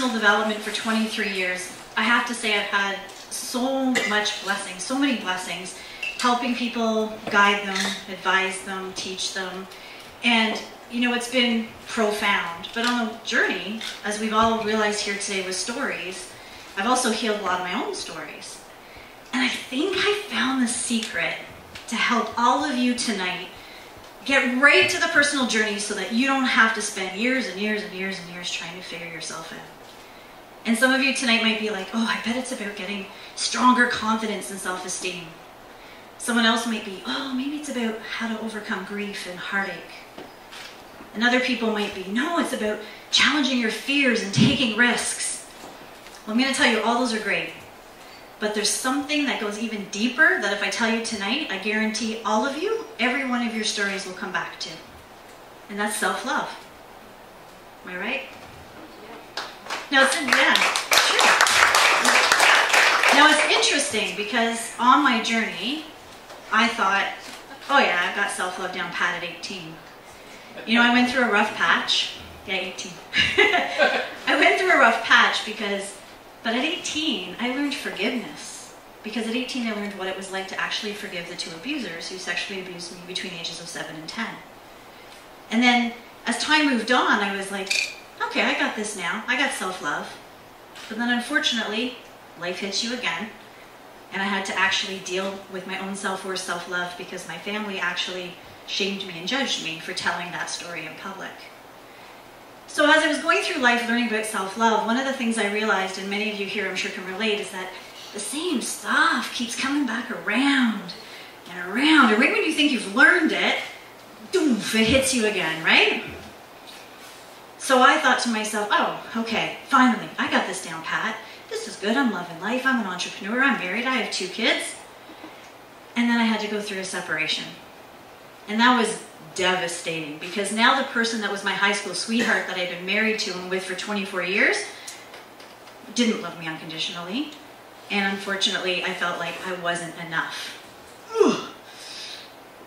personal development for 23 years. I have to say I've had so much blessings, so many blessings, helping people, guide them, advise them, teach them. And you know, it's been profound. But on the journey, as we've all realized here today with stories, I've also healed a lot of my own stories. And I think I found the secret to help all of you tonight get right to the personal journey so that you don't have to spend years and years and years and years trying to figure yourself out. And some of you tonight might be like, oh, I bet it's about getting stronger confidence and self-esteem. Someone else might be, oh, maybe it's about how to overcome grief and heartache. And other people might be, no, it's about challenging your fears and taking risks. Well, I'm going to tell you, all those are great. But there's something that goes even deeper that if I tell you tonight, I guarantee all of you, every one of your stories will come back to. And that's self-love. Am I right? Now, it's Now, it's interesting because on my journey, I thought, oh yeah, I've got self-love down pat at 18. You know, I went through a rough patch. Yeah, 18. I went through a rough patch but at 18, I learned forgiveness. Because at 18, I learned what it was like to actually forgive the 2 abusers who sexually abused me between the ages of 7 and 10. And then, as time moved on, I was like, okay, I got this now. I got self-love. But then, unfortunately, life hits you again. And I had to actually deal with my own self-worth, self-love, because my family actually shamed me and judged me for telling that story in public. So as I was going through life learning about self-love, one of the things I realized, and many of you here I'm sure can relate, is that the same stuff keeps coming back around and around. And right when you think you've learned it, doof, it hits you again, right? So I thought to myself, oh, okay, finally, I got this down pat. This is good, I'm loving life, I'm an entrepreneur, I'm married, I have 2 kids. And then I had to go through a separation. And that was devastating because now the person that was my high school sweetheart that I'd been married to and with for 24 years didn't love me unconditionally. And unfortunately, I felt like I wasn't enough.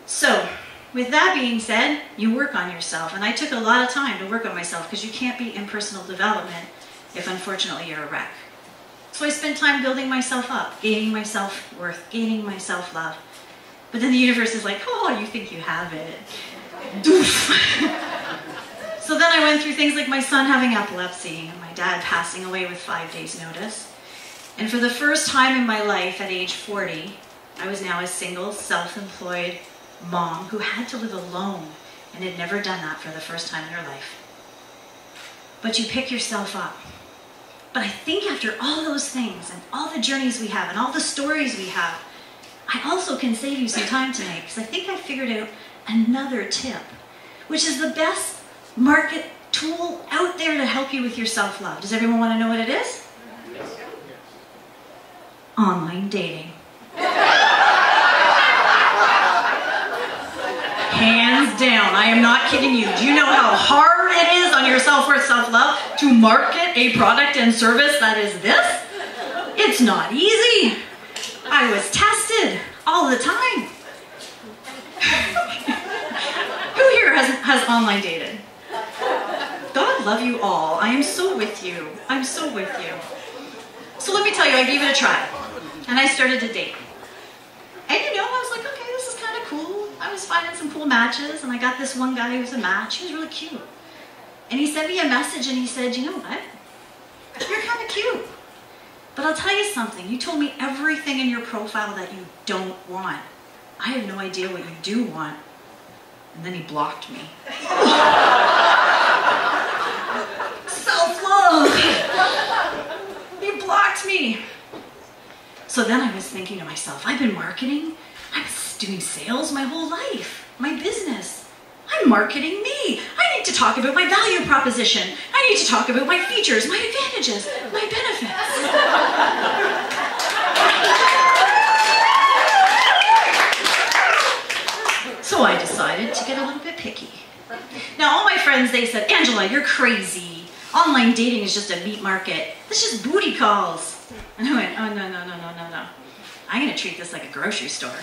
So, with that being said, you work on yourself. And I took a lot of time to work on myself because you can't be in personal development if unfortunately you're a wreck. So I spent time building myself up, gaining my self-worth, gaining my self-love. But then the universe is like, oh, you think you have it. Doof. So then I went through things like my son having epilepsy and my dad passing away with 5 days notice. And for the first time in my life at age 40, I was now a single, self-employed mom who had to live alone and had never done that for the first time in her life. But you pick yourself up. But I think after all those things and all the journeys we have and all the stories we have, I also can save you some time tonight because I think I figured out another tip, which is the best market tool out there to help you with your self-love. Does everyone want to know what it is? Yes. Online dating. Hands down, I am not kidding you. Do you know how hard it is on your self-worth, self-love to market a product and service that is this? It's not easy. I was tested all the time. Who here has online dated? God love you all. I am so with you. I'm so with you. So let me tell you, I gave it a try. And I started to date. And you know, I was like, okay, this is kind of cool. I was finding some cool matches, and I got this one guy who was a match. He was really cute. And he sent me a message, and he said, you know what? You're kind of cute. But I'll tell you something. You told me everything in your profile that you don't want. I have no idea what you do want. And then he blocked me. Self-love. He blocked me. So then I was thinking to myself, I've been marketing. I was doing sales my whole life. My business. I'm marketing me. I need to talk about my value proposition. I need to talk about my features, my advantages, my benefits. So I decided to get a little bit picky. Now all my friends, they said, Angela, you're crazy. Online dating is just a meat market. This is just booty calls. And I went, oh, no. I'm going to treat this like a grocery store.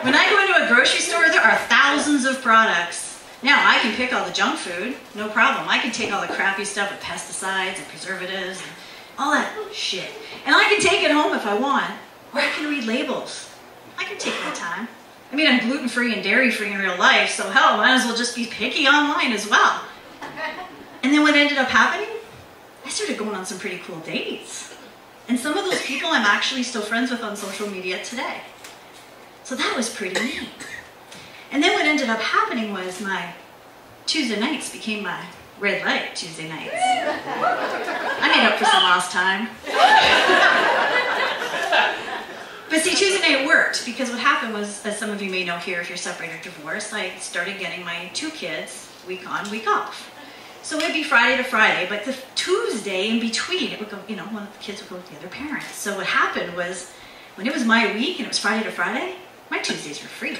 When I go into a grocery store, there are thousands of products. Now, I can pick all the junk food, no problem. I can take all the crappy stuff with pesticides and preservatives and all that shit. And I can take it home if I want, or I can read labels. I can take my time. I mean, I'm gluten-free and dairy-free in real life, so hell, might as well just be picky online as well. And then what ended up happening? I started going on some pretty cool dates. And some of those people I'm actually still friends with on social media today. So that was pretty neat. And then what ended up happening was my Tuesday nights became my red light Tuesday nights. I made up for some lost time. But see, Tuesday night worked because what happened was, as some of you may know here, if you're separated or divorced, I started getting my 2 kids week on, week off. So it'd be Friday to Friday, but the Tuesday in between, it would go, one of the kids would go with the other parents. So what happened was, when it was my week and it was Friday to Friday, my Tuesdays were free.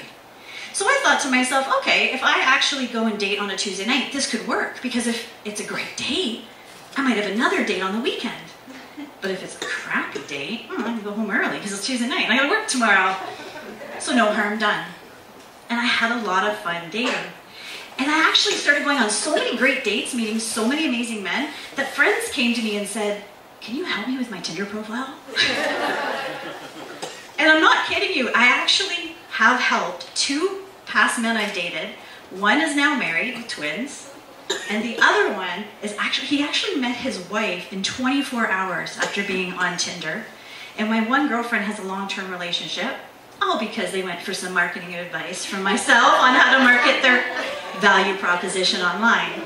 So I thought to myself, okay, if I actually go and date on a Tuesday night, this could work, because if it's a great date, I might have another date on the weekend. But if it's a crappy date, I can go home early because it's Tuesday night and I gotta work tomorrow. So no harm done. And I had a lot of fun dating. And I actually started going on so many great dates, meeting so many amazing men, that friends came to me and said, can you help me with my Tinder profile? And I'm not kidding you, I actually have helped 2 past men I've dated. One is now married with twins. And the other one is he actually met his wife in 24 hours after being on Tinder. And my one girlfriend has a long-term relationship, all because they went for some marketing advice from myself on how to market their value proposition online.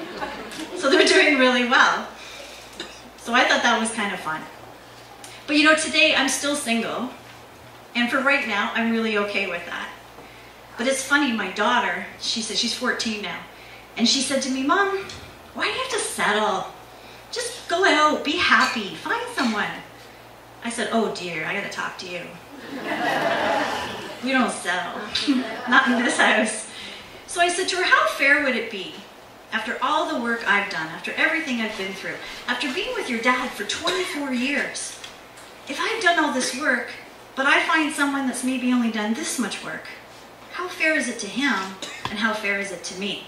So they're doing really well. So I thought that was kind of fun. But today I'm still single. And for right now, I'm really okay with that. But it's funny, my daughter, she said, she's 14 now. And she said to me, Mom, why do you have to settle? Just go out, be happy, find someone. I said, oh dear, I gotta talk to you. We don't settle, not in this house. So I said to her, how fair would it be, after all the work I've done, after everything I've been through, after being with your dad for 24 years, if I've done all this work, but I find someone that's maybe only done this much work, how fair is it to him, and how fair is it to me?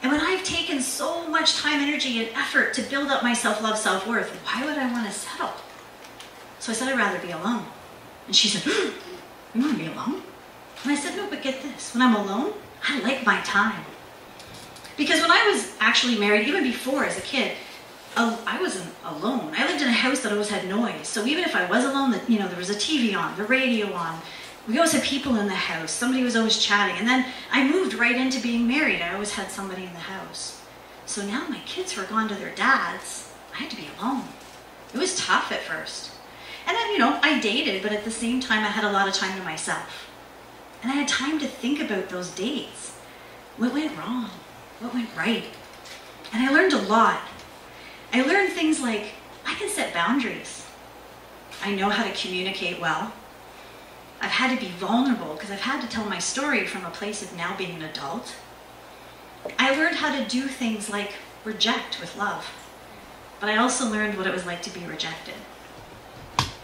And when I've taken so much time, energy, and effort to build up my self-love, self-worth, why would I want to settle? So I said, I'd rather be alone. And she said, you want to be alone? And I said, no, but get this. When I'm alone, I like my time. Because when I was actually married, even before as a kid, I wasn't alone. I lived in a house that always had noise. So even if I was alone, there was a TV on, the radio on. We always had people in the house. Somebody was always chatting. And then I moved right into being married. I always had somebody in the house. So now my kids were gone to their dads. I had to be alone. It was tough at first. And then, I dated, but at the same time, I had a lot of time to myself. And I had time to think about those dates. What went wrong? What went right? And I learned a lot. I learned things like, I can set boundaries. I know how to communicate well. I've had to be vulnerable because I've had to tell my story from a place of now being an adult. I learned how to do things like reject with love. But I also learned what it was like to be rejected.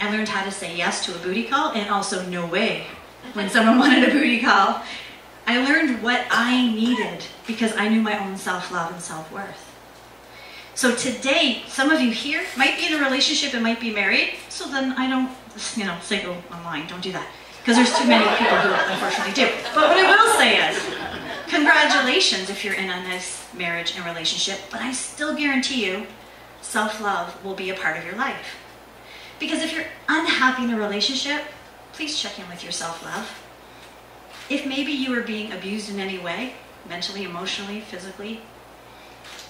I learned how to say yes to a booty call and also no way when someone wanted a booty call. I learned what I needed because I knew my own self-love and self-worth. So today, some of you here might be in a relationship and might be married, so then I don't, say go online, don't do that. Because there's too many people who unfortunately do. But what I will say is, congratulations if you're in a nice marriage and relationship, but I still guarantee you, self-love will be a part of your life. Because if you're unhappy in a relationship, please check in with your self-love. If maybe you are being abused in any way, mentally, emotionally, physically,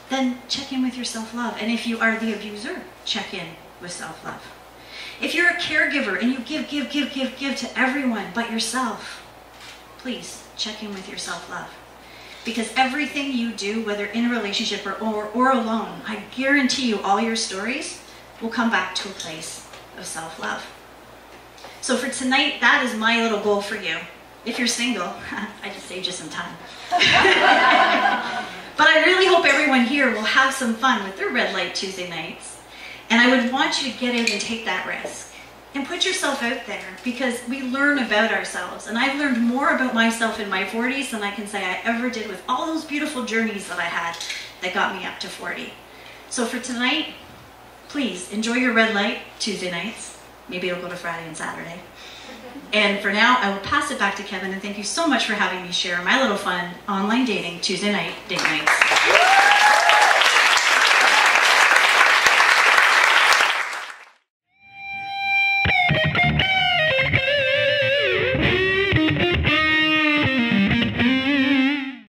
then check in with your self-love. And if you are the abuser, check in with self-love. If you're a caregiver and you give to everyone but yourself, please check in with your self-love. Because everything you do, whether in a relationship or alone, I guarantee you all your stories will come back to a place of self-love. So for tonight, that is my little goal for you. If you're single, I just saved you some time. But I really hope everyone here will have some fun with their Red Light Tuesday nights. And I would want you to get in and take that risk. and put yourself out there, because we learn about ourselves. And I've learned more about myself in my 40s than I can say I ever did with all those beautiful journeys that I had that got me up to 40. So for tonight, please enjoy your red light Tuesday nights. Maybe it'll go to Friday and Saturday. And for now, I will pass it back to Kevin, and thank you so much for having me share my little fun online dating Tuesday night date nights.